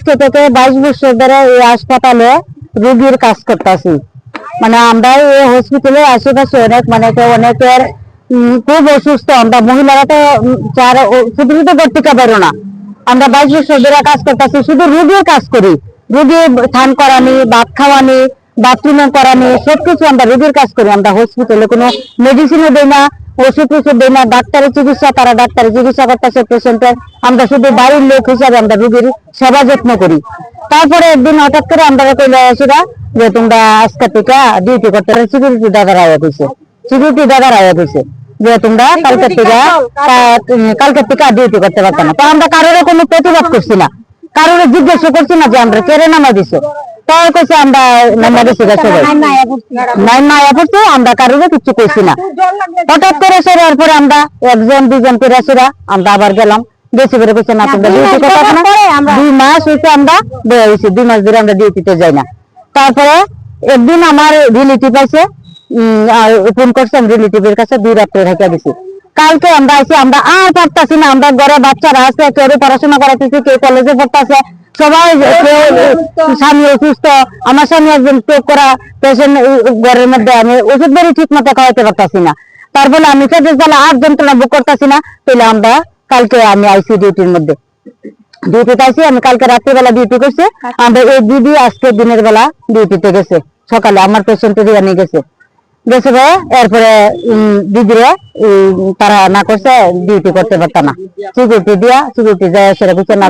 আজকে থেকে 22 বছর ধরে এই হাসপাতালে রোগীর কাজ করতেছি। মানে আমরা এই হসপিটালে আশেপাশে অনেকের খুব অসুস্থ। আমরা মহিলারা তো শুধু ভর্তি পারো না। আমরা 22 বছর ধরে কাজ করতেছি, শুধু রোগীর কাজ করি। রোগী স্নান করানি, ভাত খাওয়ানি, বাথরুমে করানি, সবকিছু আমরা রোগীর কাজ করি। আমরা হসপিটালে কোনো মেডিসিনও দেই না, ওষুধ দেই না। ডাক্তারের চিকিৎসা, তারা ডাক্তারের চিকিৎসা করতেছে পেশেন্টের। আমরা শুধু বাড়ির লোক হিসাবে আমরা রোগীর সেবা যত্ন করি। তারপরে একদিন হঠাৎ করে আমরা কইলো সেটা যে তোমরা আজকে থেকে ডিউটি করতে পারো। সিকিউরিটি দাদার আয়া দিছে, যে তোমরা কালকে থেকে ডিউটি করতে পারতো না। তো আমরা কারোর কোনো প্রতিবাদ করছি না, কারোর জিজ্ঞাসা করছি না যে আমরা কেড়ে নামা দিছো। তাই কইছে আমরা নামা দিছি, আমরা কারোর কিছু কইছি না। হঠাৎ করে সেরার পরে আমরা 1-2 করে সেরা আমরা আবার গেলাম, বেশি করে কইছে না তোমরা ডিউটি করতে পারো না। 2 মাস হইছে আমরা বের হইছি, 2 মাস ধরে আমরা ডিউটিতে যাই না। তারপরে একদিন আমার রিলেটিভ আছে, ফোন করছে, আমি রিলেটিভের কাছে 2 রাত্রে রেখে দিছি। কালকে আমরা আইছি, আমরা আর পারতাছি না। আমরা ঘরে বাচ্চারা আছে, কেউ পড়াশোনা করাতেছি, কেউ কলেজে পড়তেছে, সবাই স্বামী অসুস্থ। আমার স্বামী একজন স্ট্রোক করা পেশেন্ট ঘরের মধ্যে, আমি ওষুধ বেরি ঠিক মতো খাওয়াইতে পারতাছি না। তারপরে আমি পেটের জ্বালা আর যন্ত্রণা ভোগ করতেছি না। তাহলে আমরা কালকে আমি আইসি ডিউটির মধ্যে, ডিউটিতে আইসি। আমি কালকে রাত্রিবেলা ডিউটি করছি। আমরা এই দিদি আজকে দিনের বেলা ডিউটিতে গেছে, সকালে আমার পেশেন্ট নিয়ে গেছে। এরপরে দিদিরা তারা না করছে, ডিউটি করতে পারত না। সিকিউরিটি যায় সেটা বুঝছে না,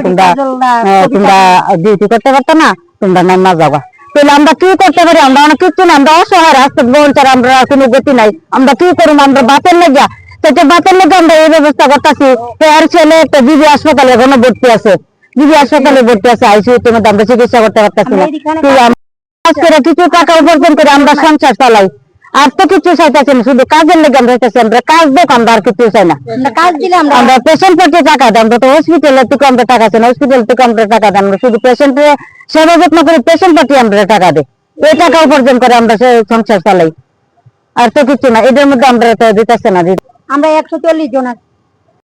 তোমরা ডিউটি করতে পারত না, তোমরা না যাবা। তাহলে আমরা কি করতে পারি? আমরা অনেক কিছু না, আমরা অসহায়, রাস্তা বঞ্চার, আমরা কোনো গতি নাই। আমরা কি করবো? আমরা বাতের লেগা, বাতের লেগে আমরা এই ব্যবস্থা করতেছি। এর ছেলে একটা জিবি হাসপাতালে এখনো ভর্তি আছে, আইসিইউতে মধ্যে আমরা চিকিৎসা করতে পারতেছি না। কিছু টাকা উপার্জন করে আমরা সংসার চালাই, আর তো কিছু চাইতেছি না। শুধু কাজের লেগে আমরা চাইতেছি, আমরা কাজ দেখ, আমরা আর কিছু চাই না। কাজ দিলে আমরা পেশেন্ট পাঠিয়ে টাকা দেয়, আমরা তো হসপিটালের থেকে আমরা টাকা চাই না, হসপিটাল থেকে আমরা টাকা দেয়। আমরা শুধু পেশেন্টের সেবা যত্ন করে পেশেন্ট পাঠিয়ে আমরা টাকা দেয়, এই টাকা উপার্জন করে আমরা সংসার চালাই, আর তো কিছু না। এদের মধ্যে আমরা দিতেছে না। আমরা 140 জন আছি।